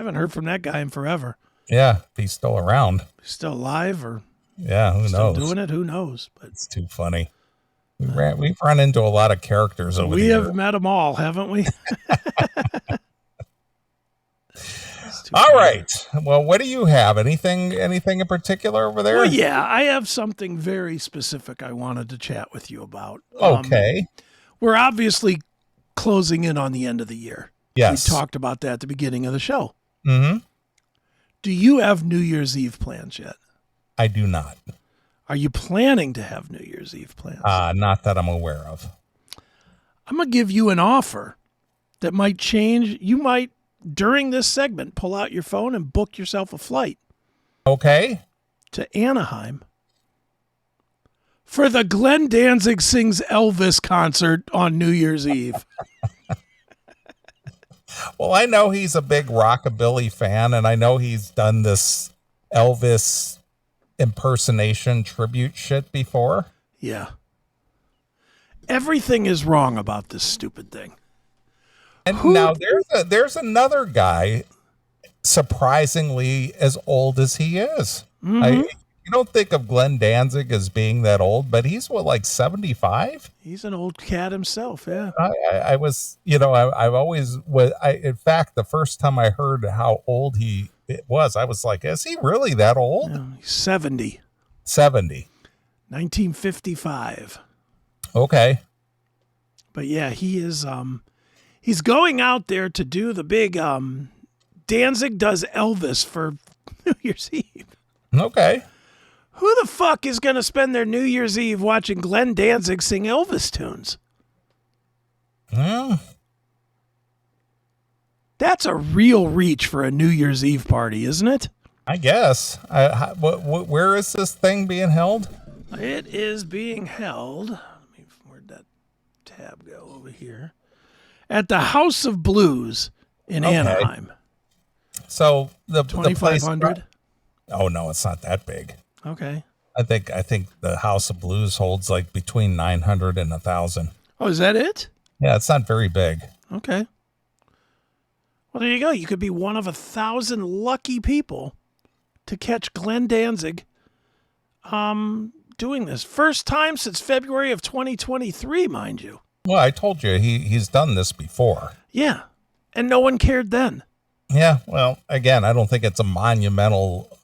haven't heard from that guy in forever. Yeah, if he's still around. Still alive or who still knows? doing it? Who knows? But it's too funny. We've run into a lot of characters over the years. We have met them all, haven't we? All right. Well, what do you have? Anything in particular over there? Well, yeah, I have something very specific I wanted to chat with you about. Okay. We're obviously closing in on the end of the year. Yes. We talked about that at the beginning of the show. Mm-hmm. Do you have New Year's Eve plans yet? I do not. Are you planning to have New Year's Eve plans? Not that I'm aware of. I'm going to give you an offer that might change. You might, during this segment, pull out your phone and book yourself a flight. Okay. To Anaheim for the Glenn Danzig Sings Elvis concert on New Year's Eve. Well, I know he's a big Rockabilly fan, and I know he's done this Elvis impersonation tribute shit before. Yeah. Everything is wrong about this stupid thing. And now there's another guy, surprisingly as old as he is. Mm-hmm. You don't think of Glenn Danzig as being that old, but he's like 75? He's an old cat himself, yeah. I was, I've always was. In fact, the first time I heard how old he was, I was like, is he really that old? Yeah, he's 70. 70. 1955. Okay. But yeah, he is, he's going out there to do the big, Danzig Does Elvis for New Year's Eve. Okay. Who the fuck is going to spend their New Year's Eve watching Glenn Danzig sing Elvis tunes? That's a real reach for a New Year's Eve party, isn't it? I guess. Where is this thing being held? It is being held. Where'd that tab go? Over here. At the House of Blues in Anaheim. So the 2,500? Oh, no, it's not that big. Okay. I think the House of Blues holds like between 900 and 1,000. Oh, is that it? Yeah, it's not very big. Okay. Well, there you go. You could be one of 1,000 lucky people to catch Glenn Danzig doing this. First time since February of 2023, mind you. Well, I told you he's done this before. Yeah. And no one cared then. Yeah. Well, again, I don't think it's a monumental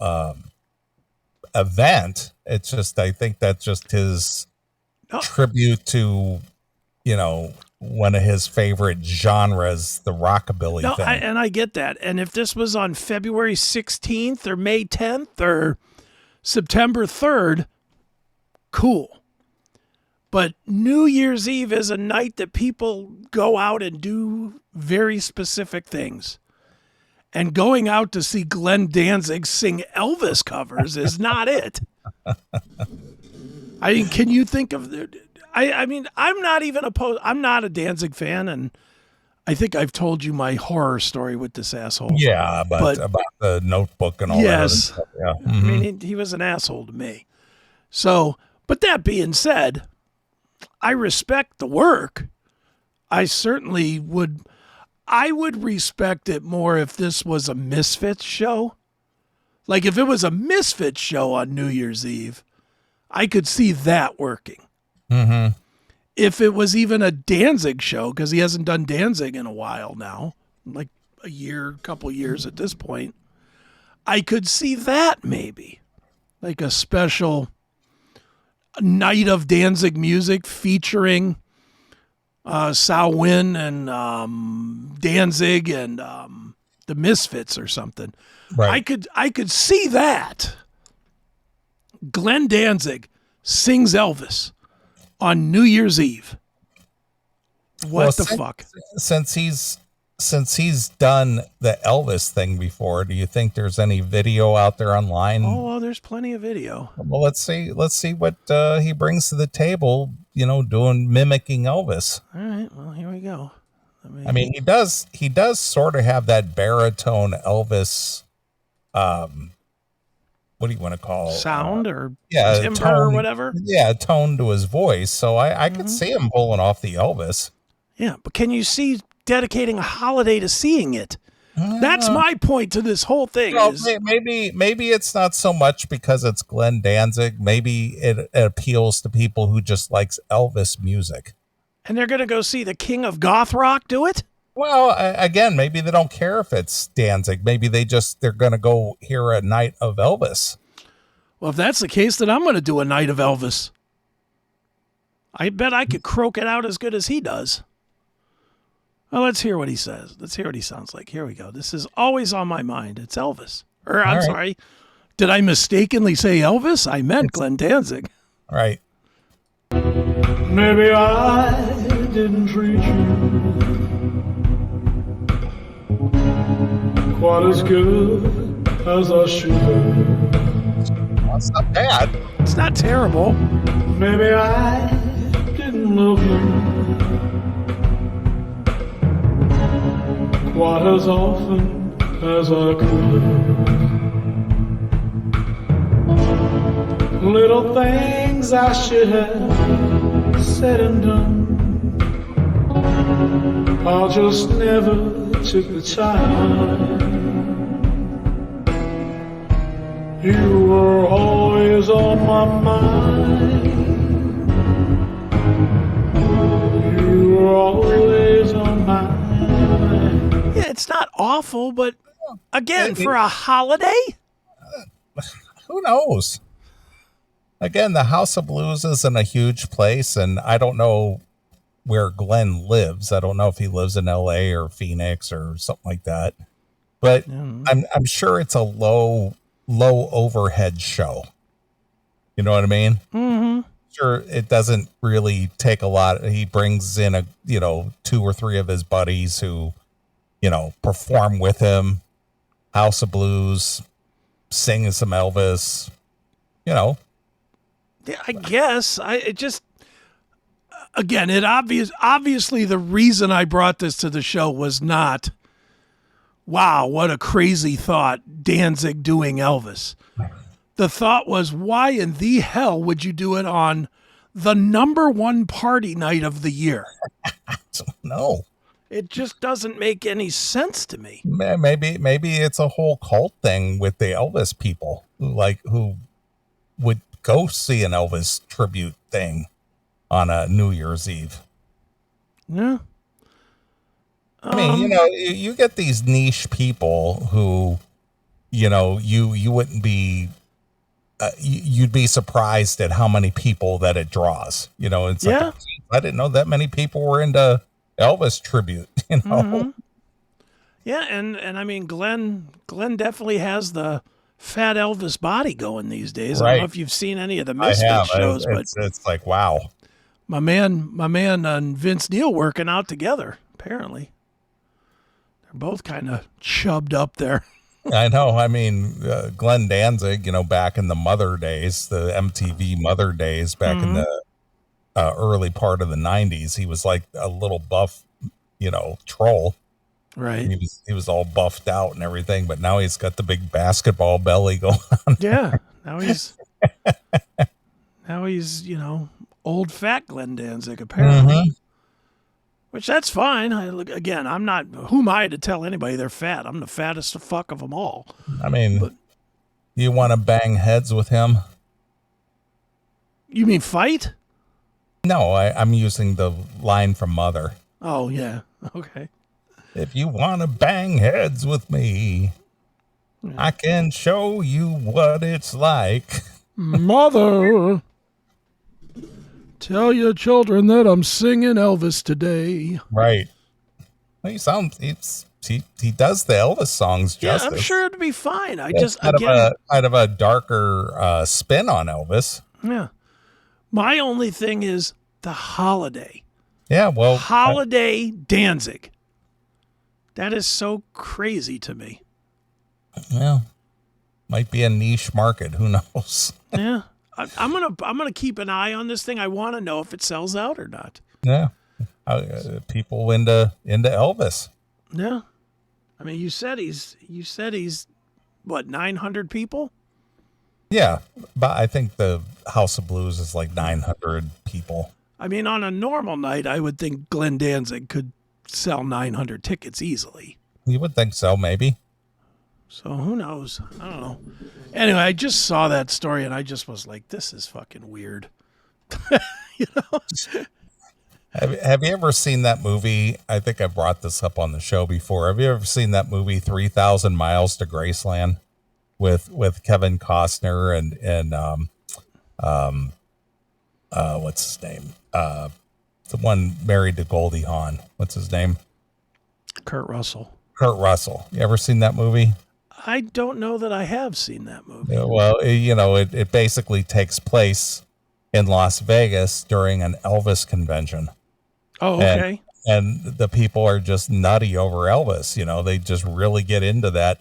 event. It's just, I think that's just his tribute to, one of his favorite genres, the Rockabilly thing. And I get that. And if this was on February 16th or May 10th or September 3rd, cool. But New Year's Eve is a night that people go out and do very specific things. And going out to see Glenn Danzig sing Elvis covers is not it. I mean, can you think of... I mean, I'm not even opposed. I'm not a Danzig fan, and I think I've told you my horror story with this asshole. Yeah, but about the Notebook and all that. Yes. Yeah. Mm-hmm. I mean, he was an asshole to me. So, but that being said, I respect the work. I certainly would... I would respect it more if this was a Misfits show. Like if it was a Misfits show on New Year's Eve, I could see that working. Mm-hmm. If it was even a Danzig show, because he hasn't done Danzig in a while now, like a year, couple years at this point, I could see that maybe. Like a special night of Danzig music featuring Samhain and Danzig and the Misfits or something. Right. I could see that. Glenn Danzig sings Elvis on New Year's Eve. What the fuck? Since he's done the Elvis thing before, do you think there's any video out there online? Oh, well, there's plenty of video. Well, let's see what he brings to the table, mimicking Elvis. All right, well, here we go. I mean, he does sort of have that baritone Elvis, what do you want to call sound or timbre tone, or whatever? Yeah, tone to his voice. So I could see him pulling off the Elvis. Yeah, but can you see dedicating a holiday to seeing it? That's my point to this whole thing. Well, maybe it's not so much because it's Glenn Danzig. Maybe it appeals to people who just likes Elvis music. And they're going to go see the king of goth rock do it? Well, again, maybe they don't care if it's Danzig. Maybe they're going to go hear a night of Elvis. Well, if that's the case, then I'm going to do a night of Elvis. I bet I could croak it out as good as he does. Well, let's hear what he says. Let's hear what he sounds like. Here we go. This is always on my mind. It's Elvis. I'm sorry. Did I mistakenly say Elvis? I meant Glenn Danzig. All right. Maybe I didn't treat you quite as good as I should have. That's not bad. It's not terrible. Maybe I didn't love you quite as often as I could have. Little things I should have said and done, I just never took the time. You were always on my mind. You were always on my mind. Yeah, it's not awful, but again, for a holiday? Who knows? Again, the House of Blues isn't a huge place, and I don't know where Glenn lives. I don't know if he lives in LA or Phoenix or something like that. But I'm sure it's a low overhead show. You know what I mean? Mm-hmm. Sure, it doesn't really take a lot. He brings in 2 or 3 of his buddies who, perform with him. House of Blues, sing some Elvis, Yeah, I guess. Obviously the reason I brought this to the show was not, wow, what a crazy thought, Danzig doing Elvis. The thought was, why in the hell would you do it on the number one party night of the year? I don't know. It just doesn't make any sense to me. Maybe it's a whole cult thing with the Elvis people who would go see an Elvis tribute thing on a New Year's Eve. Yeah. I mean, you get these niche people who, you wouldn't be, you'd be surprised at how many people that it draws. It's like, I didn't know that many people were into Elvis tribute. Mm-hmm. Yeah, and I mean, Glenn definitely has the fat Elvis body going these days. I don't know if you've seen any of the Misfits shows, but it's like, wow. My man and Vince Neil working out together, apparently. They're both kind of chubbed up there. I know. I mean, Glenn Danzig, back in the Mother days, the MTV Mother days, back in the early part of the 90s, he was like a little buff, troll. Right. He was all buffed out and everything, but now he's got the big basketball belly going on. Yeah. Now he's, old fat Glenn Danzig, apparently. Mm-hmm. Which that's fine. I'm not, who am I to tell anybody they're fat? I'm the fattest fuck of them all. I mean, you want to bang heads with him? You mean fight? No, I'm using the line from Mother. Oh, yeah. Okay. If you want to bang heads with me, I can show you what it's like. Mother, tell your children that I'm singing Elvis today. Right. He does the Elvis songs justice. Yeah, I'm sure it'd be fine. Kind of a darker spin on Elvis. Yeah. My only thing is the holiday. Yeah, well. Holiday Danzig. That is so crazy to me. Well, might be a niche market. Who knows? Yeah. I'm gonna keep an eye on this thing. I want to know if it sells out or not. Yeah. People into Elvis. Yeah. I mean, you said he's what, 900 people? Yeah, but I think the House of Blues is like 900 people. I mean, on a normal night, I would think Glenn Danzig could sell 900 tickets easily. You would think so, maybe. So who knows? I don't know. Anyway, I just saw that story and I just was like, this is fucking weird. You know? Have you ever seen that movie? I think I brought this up on the show before. Have you ever seen that movie 3,000 Miles to Graceland with Kevin Costner and what's his name? The one married to Goldie Hawn. What's his name? Kurt Russell. Kurt Russell. You ever seen that movie? I don't know that I have seen that movie. Yeah, well, it basically takes place in Las Vegas during an Elvis convention. Oh, okay. And the people are just nutty over Elvis. They just really get into the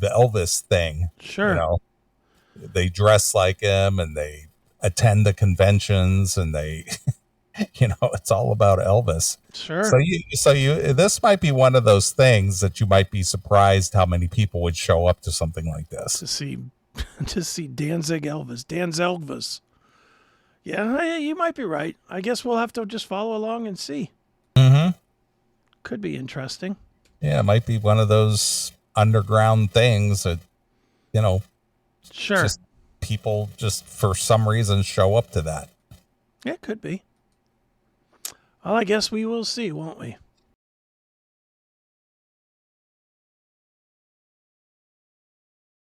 Elvis thing. Sure. They dress like him and they attend the conventions and they, it's all about Elvis. Sure. So this might be one of those things that you might be surprised how many people would show up to something like this. To see Danzig Elvis. Yeah, you might be right. I guess we'll have to just follow along and see. Mm-hmm. Could be interesting. Yeah, it might be one of those underground things that, sure. just people just for some reason show up to that. Yeah, it could be. Well, I guess we will see, won't we?